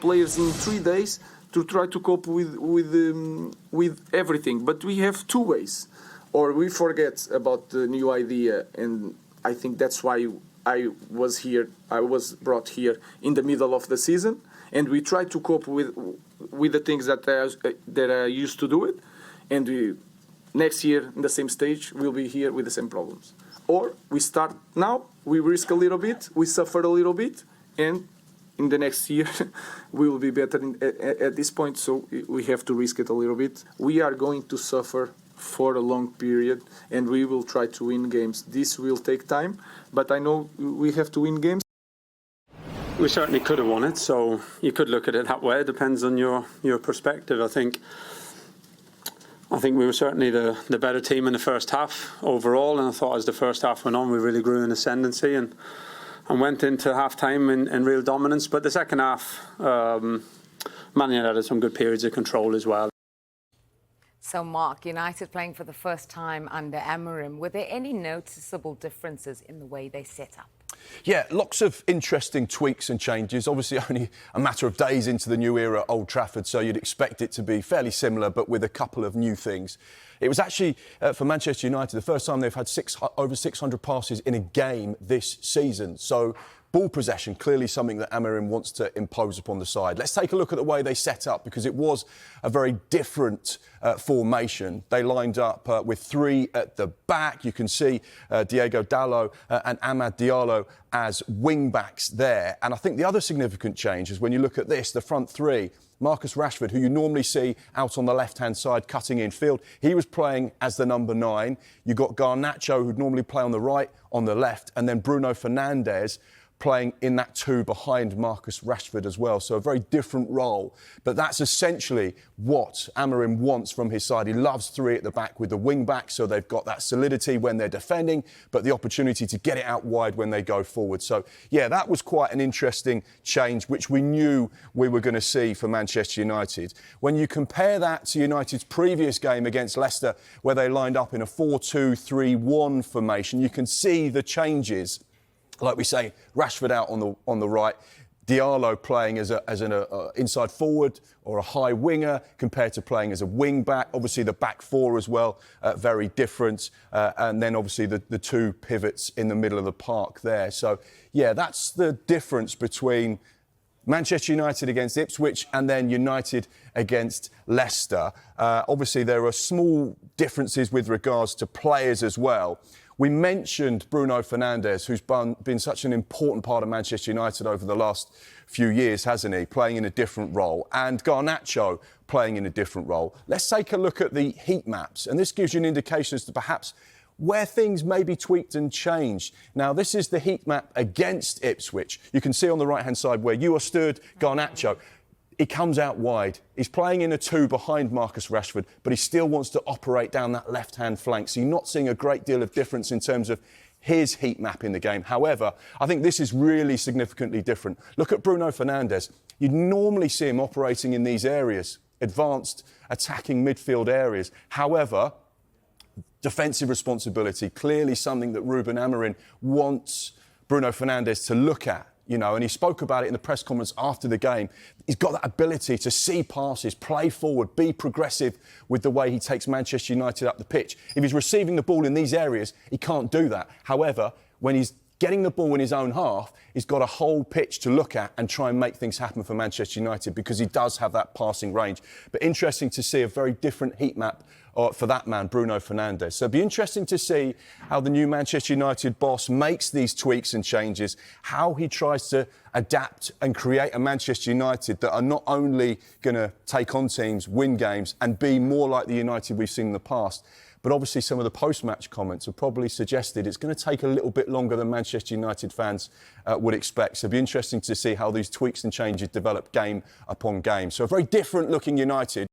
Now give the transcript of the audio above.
players in 3 days to try to cope with everything. But we have two ways, or we forget about the new idea, and I think that's why I was here. I was brought here in the middle of the season, and we try to cope with the things that I used to do it, and next year in the same stage we'll be here with the same problems. Or we start now, we risk a little bit, we suffer a little bit, and in the next year we will be better at this point, so we have to risk it a little bit. We are going to suffer for a long period, and we will try to win games. This will take time, but I know we have to win games. We certainly could have won it, so you could look at it that way. It depends on your perspective. I think we were certainly the better team in the first half overall, and I thought as the first half went on, we really grew in ascendancy and went into half-time in real dominance. But the second half, Man United had some good periods of control as well. So, Mark, United playing for the first time under Amorim. Were there any noticeable differences in the way they set up? Yeah, lots of interesting tweaks and changes. Obviously, only a matter of days into the new era at Old Trafford, so you'd expect it to be fairly similar, but with a couple of new things. It was actually, for Manchester United, the first time they've had over 600 passes in a game this season. So ball possession, clearly something that Amorim wants to impose upon the side. Let's take a look at the way they set up, because it was a very different formation. They lined up with three at the back. You can see Diego Dalot and Amad Diallo as wing-backs there. And I think the other significant change is when you look at this, the front three, Marcus Rashford, who you normally see out on the left-hand side cutting in field, he was playing as the number 9. You got Garnacho, who'd normally play on the right, on the left, and then Bruno Fernandes playing in that 2 behind Marcus Rashford as well. So a very different role. But that's essentially what Amorim wants from his side. He loves 3 at the back with the wing-back, so they've got that solidity when they're defending, but the opportunity to get it out wide when they go forward. So, yeah, that was quite an interesting change, which we knew we were going to see for Manchester United. When you compare that to United's previous game against Leicester, where they lined up in a 4-2-3-1 formation, you can see the changes. Like we say, Rashford out on the right, Diallo playing as an inside forward or a high winger compared to playing as a wing back. Obviously, the back four as well, very different. And then obviously the 2 pivots in the middle of the park there. So, yeah, that's the difference between Manchester United against Ipswich and then United against Leicester. Obviously, there are small differences with regards to players as well. We mentioned Bruno Fernandes, who's been such an important part of Manchester United over the last few years, hasn't he? Playing in a different role. And Garnacho playing in a different role. Let's take a look at the heat maps. And this gives you an indication as to perhaps where things may be tweaked and changed. Now, this is the heat map against Ipswich. You can see on the right-hand side where you are stood, Garnacho. He comes out wide. He's playing in a 2 behind Marcus Rashford, but he still wants to operate down that left-hand flank. So you're not seeing a great deal of difference in terms of his heat map in the game. However, I think this is really significantly different. Look at Bruno Fernandes. You'd normally see him operating in these areas, advanced attacking midfield areas. However, defensive responsibility, clearly something that Ruben Amorim wants Bruno Fernandes to look at. You know, and he spoke about it in the press conference after the game. He's got that ability to see passes, play forward, be progressive with the way he takes Manchester United up the pitch. If he's receiving the ball in these areas, he can't do that. However, when he's getting the ball in his own half, he's got a whole pitch to look at and try and make things happen for Manchester United because he does have that passing range. But interesting to see a very different heat map for that man, Bruno Fernandes. So it'll be interesting to see how the new Manchester United boss makes these tweaks and changes, how he tries to adapt and create a Manchester United that are not only going to take on teams, win games and be more like the United we've seen in the past, but obviously some of the post-match comments have probably suggested it's going to take a little bit longer than Manchester United fans would expect. So it'll be interesting to see how these tweaks and changes develop game upon game. So a very different looking United.